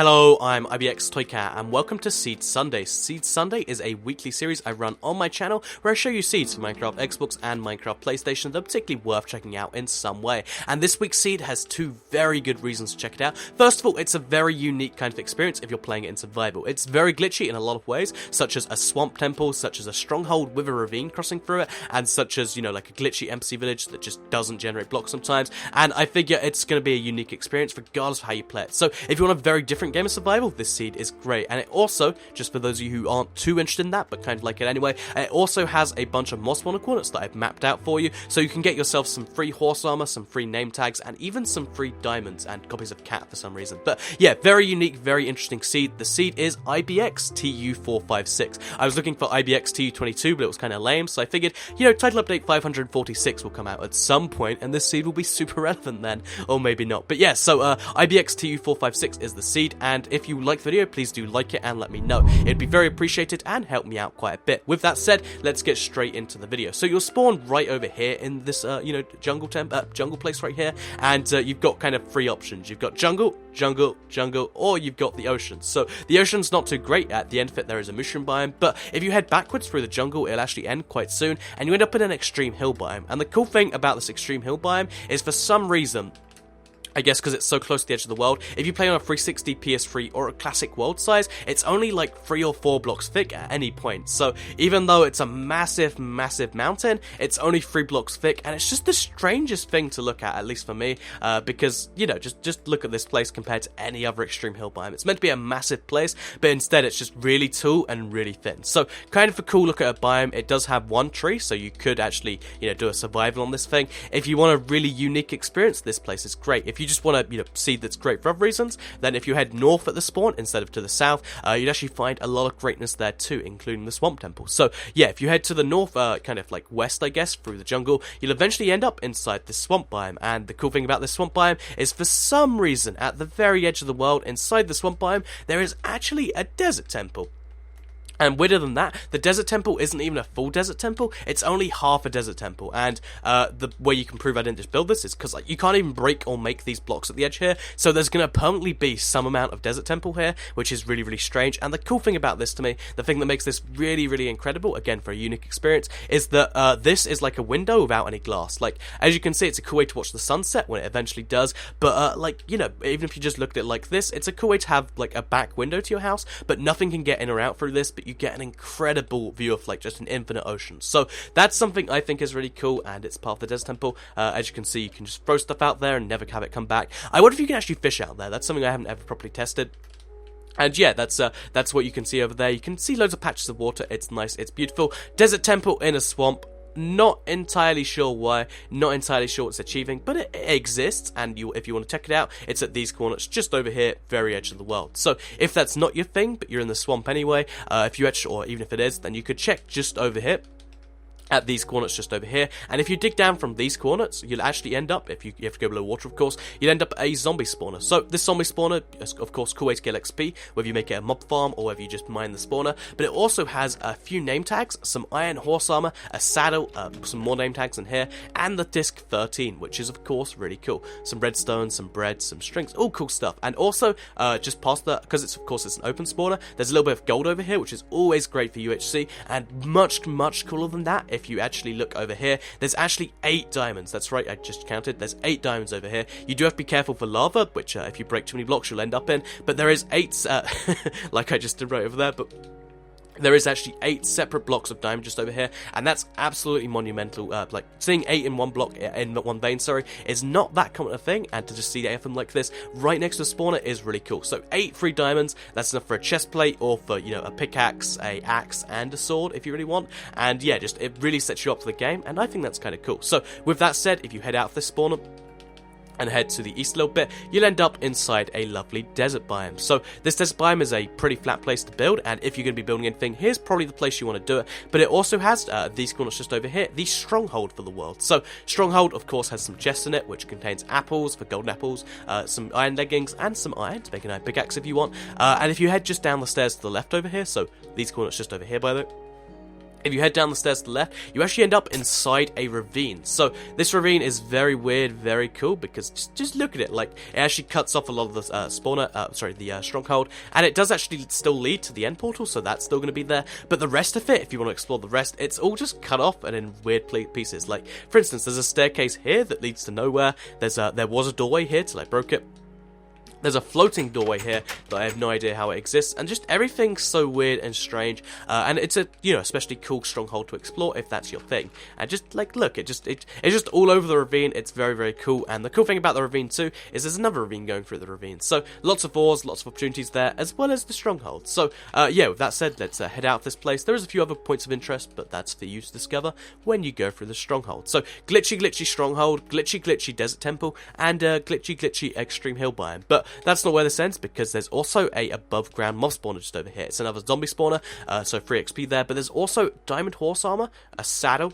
Hello, I'm IBX Toycat, and welcome to Seed Sunday. Seed Sunday is a weekly series I run on my channel where I show you seeds for Minecraft Xbox and Minecraft PlayStation that are particularly worth checking out in some way. And this week's seed has two very good reasons to check it out. First of all, it's a very unique kind of experience if you're playing it in survival. It's very glitchy in a lot of ways, such as a swamp temple, such as a stronghold with a ravine crossing through it, and such as, like a glitchy NPC village that just doesn't generate blocks sometimes. And I figure it's going to be a unique experience regardless of how you play it. So if you want a very different game of survival, this seed is great. And it also, just for those of you who aren't too interested in that but kind of like it anyway, it also has a bunch of moss spawner coordinates that I've mapped out for you, so you can get yourself some free horse armor, some free name tags, and even some free diamonds and copies of cat for some reason. But yeah, very unique, very interesting seed. The seed is IBX TU456. I was looking for IBX TU22, but it was kind of lame, so I figured, title update 546 will come out at some point, and this seed will be super relevant then, or maybe not. But yeah, so IBX TU456 is the seed, and if you like the video, please do like it and let me know. It'd be very appreciated and help me out quite a bit. With that said, let's get straight into the video. So you'll spawn right over here in this, jungle place right here, and you've got kind of three options. You've got jungle, or you've got the ocean. So the ocean's not too great. At the end of it, there is a mushroom biome, but if you head backwards through the jungle, it'll actually end quite soon, and you end up in an extreme hill biome. And the cool thing about this extreme hill biome is, for some reason, I guess because it's so close to the edge of the world, if you play on a 360 PS3 or a classic world size, it's only like 3 or 4 blocks thick at any point. So even though it's a massive mountain, it's only 3 blocks thick, and it's just the strangest thing to look at least for me, because, just look at this place compared to any other extreme hill biome. It's meant to be a massive place, but instead it's just really tall and really thin. So kind of a cool look at a biome. It does have one tree, so you could actually, do a survival on this thing. If you want a really unique experience, this place is great. If you just want to, see that's great for other reasons, then if you head north at the spawn instead of to the south, you'd actually find a lot of greatness there too, including the swamp temple. So yeah, if you head to the north, kind of like west, I guess, through the jungle, you'll eventually end up inside this swamp biome. And the cool thing about this swamp biome is, for some reason, at the very edge of the world, inside the swamp biome, there is actually a desert temple. And weirder than that, the desert temple isn't even a full desert temple, it's only half a desert temple. And the way you can prove I didn't just build this is because you can't even break or make these blocks at the edge here, so there's going to permanently be some amount of desert temple here, which is really strange. And the cool thing about this to me, the thing that makes this really incredible, again for a unique experience, is that this is like a window without any glass. Like, as you can see, it's a cool way to watch the sunset when it eventually does, but even if you just looked at it like this, it's a cool way to have like a back window to your house, but nothing can get in or out through this, but you get an incredible view of like just an infinite ocean. So that's something I think is really cool, and it's part of the desert temple. As you can see, you can just throw stuff out there and never have it come back. I wonder if you can actually fish out there. That's something I haven't ever properly tested. And yeah, that's what you can see over there. You can see loads of patches of water. It's nice, it's beautiful. Desert temple in a swamp. Not entirely sure why, not entirely sure what it's achieving, but it exists, and if you want to check it out, it's at these coordinates just over here, very edge of the world. So if that's not your thing, but you're in the swamp anyway, or even if it is, then you could check just over here, at these coordinates just over here. And if you dig down from these coordinates, you'll actually end up, if you have to go below water of course, you'll end up a zombie spawner. So this zombie spawner is of course cool way to get XP, whether you make it a mob farm or whether you just mine the spawner, but it also has a few name tags, some iron horse armor, a saddle, some more name tags in here, and the disc 13, which is of course really cool. Some redstone, some bread, some strings, all cool stuff. And also, just past that, because it's an open spawner, there's a little bit of gold over here, which is always great for UHC, and much cooler than that, if you actually look over here, there's actually 8 diamonds. That's right, I just counted. There's 8 diamonds over here. You do have to be careful for lava, which if you break too many blocks, you'll end up in. But there is 8, like I just did right over there, but there is actually 8 separate blocks of diamond just over here, and that's absolutely monumental. Like, seeing 8 in one block, in one vein, is not that common a thing, and to just see 8 of them like this right next to the spawner is really cool. So 8 free diamonds, that's enough for a chest plate, or for, a pickaxe, a axe, and a sword, if you really want. And yeah, it really sets you up for the game, and I think that's kind of cool. So with that said, if you head out of this spawner and head to the east a little bit, you'll end up inside a lovely desert biome. So this desert biome is a pretty flat place to build, and if you're going to be building anything, here's probably the place you want to do it. But it also has these corners just over here, the Stronghold for the world. So Stronghold of course has some chests in it, which contains apples for golden apples, some iron leggings, and some iron to make an iron pickaxe if you want. And if you head just down the stairs to the left over here, so these corners just over here by the way, If you head down the stairs to the left, you actually end up inside a ravine. So this ravine is very weird, very cool, because just look at it. Like, it actually cuts off a lot of the stronghold, and it does actually still lead to the end portal, so that's still going to be there. But the rest of it, if you want to explore the rest, it's all just cut off and in weird pieces. Like, for instance, there's a staircase here that leads to nowhere. There was a doorway here till I broke it. There's a floating doorway here that I have no idea how it exists, and just everything's so weird and strange, and it's a, especially cool stronghold to explore if that's your thing. And just, like, look, it's just all over the ravine. It's very, very cool, and the cool thing about the ravine too is there's another ravine going through the ravine, so lots of ores, lots of opportunities there, as well as the stronghold. So, yeah, with that said, let's head out this place. There is a few other points of interest, but that's for you to discover when you go through the stronghold. So, glitchy stronghold, glitchy desert temple, and glitchy extreme hill biome. But that's not where this ends, because there's also a above ground mob spawner just over here. It's another zombie spawner, so free XP there, but there's also diamond horse armor, a saddle,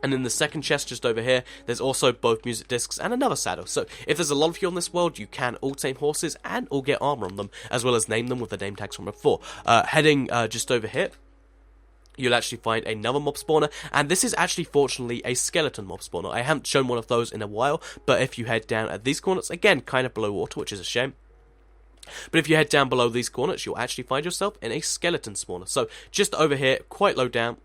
and in the second chest just over here, there's also both music discs and another saddle. So if there's a lot of you on this world, you can all tame horses and all get armor on them, as well as name them with the name tags from before. Heading just over here, you'll actually find another mob spawner, and this is actually fortunately a skeleton mob spawner. I haven't shown one of those in a while, but if you head down at these corners, again, kind of below water, which is a shame. But if you head down below these corners, you'll actually find yourself in a skeleton spawner. So just over here, quite low down,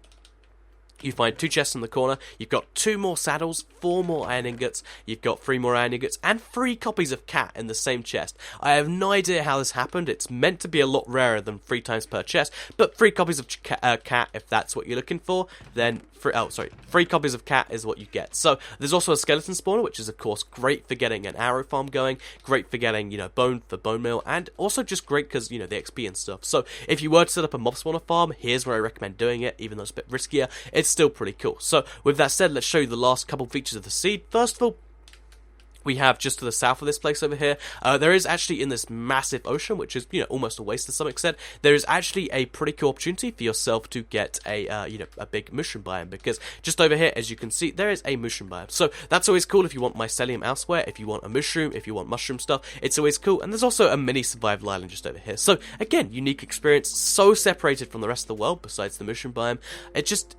you find 2 chests in the corner. You've got 2 more saddles, 4 more iron ingots, you've got 3 more iron ingots, and 3 copies of cat in the same chest. I have no idea how this happened. It's meant to be a lot rarer than 3 times per chest, but 3 copies of cat, if that's what you're looking for, then 3 copies of cat is what you get. So there's also a skeleton spawner, which is of course great for getting an arrow farm going, great for getting, bone for bone meal, and also just great because, the XP and stuff. So if you were to set up a mob spawner farm, here's where I recommend doing it, even though it's a bit riskier. It's still pretty cool. So with that said, let's show you the last couple features of the seed. First of all, we have just to the south of this place over here, there is actually in this massive ocean, which is, almost a waste to some extent, there is actually a pretty cool opportunity for yourself to get a, a big mushroom biome, because just over here, as you can see, there is a mushroom biome. So that's always cool if you want mycelium elsewhere, if you want a mushroom, if you want mushroom stuff, it's always cool. And there's also a mini survival island just over here. So again, unique experience, so separated from the rest of the world besides the mushroom biome. It's just,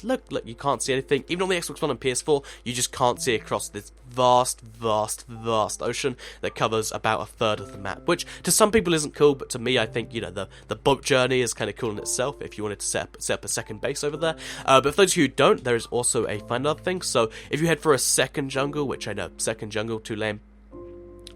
look, you can't see anything. Even on the Xbox One and PS4, you just can't see across this vast ocean that covers about a third of the map, which to some people isn't cool, but to me, I think, the boat journey is kind of cool in itself if you wanted to set up a second base over there. But for those of you who don't, there is also a fun other thing. So if you head for a second jungle, which I know, second jungle, too lame,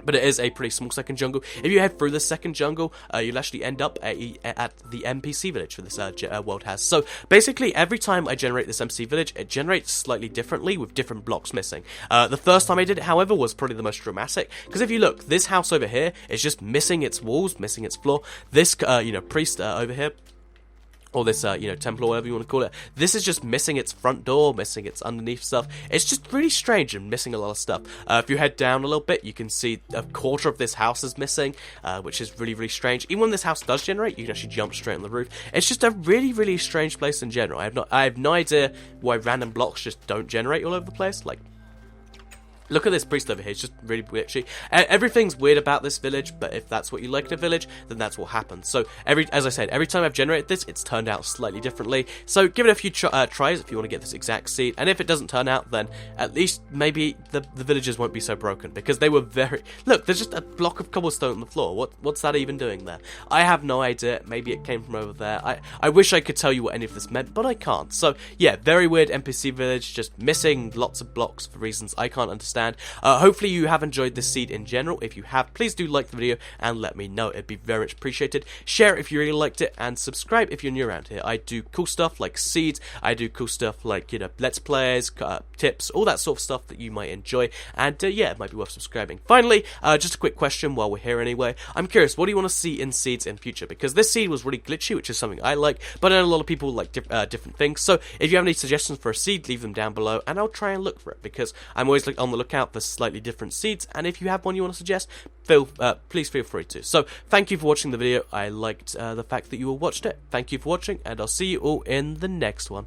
but it is a pretty small second jungle. If you head through the second jungle, you'll actually end up at the NPC village for this world has. So basically, every time I generate this NPC village, it generates slightly differently with different blocks missing. The first time I did it, however, was probably the most dramatic, because if you look, this house over here is just missing its walls, missing its floor. This, priest over here, or this, temple or whatever you want to call it, this is just missing its front door, missing its underneath stuff. It's just really strange and missing a lot of stuff. If you head down a little bit, you can see a quarter of this house is missing, which is really, really strange. Even when this house does generate, you can actually jump straight on the roof. It's just a really, really strange place in general. I have no idea why random blocks just don't generate all over the place. Like, look at this priest over here, it's just really glitchy. Everything's weird about this village, but if that's what you like in a village, then that's what happens. So, as I said, every time I've generated this, it's turned out slightly differently. So, give it a few tries if you want to get this exact seed, and if it doesn't turn out, then at least maybe the villagers won't be so broken, because they were very... Look, there's just a block of cobblestone on the floor. What's that even doing there? I have no idea. Maybe it came from over there. I wish I could tell you what any of this meant, but I can't. So, yeah, very weird NPC village, just missing lots of blocks for reasons I can't understand. Hopefully you have enjoyed this seed in general. If you have, please do like the video and let me know. It'd be very much appreciated. Share it if you really liked it, and subscribe if you're new around here. I do cool stuff like seeds, I do cool stuff like, let's plays, tips, all that sort of stuff that you might enjoy, and yeah, it might be worth subscribing. Finally, just a quick question while we're here anyway. I'm curious, what do you want to see in seeds in future? Because this seed was really glitchy, which is something I like, but I know a lot of people like different things. So if you have any suggestions for a seed, leave them down below, and I'll try and look for it, because I'm always on the lookout for slightly different seeds, and if you have one you want to suggest, please feel free to. So thank you for watching the video. I liked the fact that you all watched it. Thank you for watching, and I'll see you all in the next one.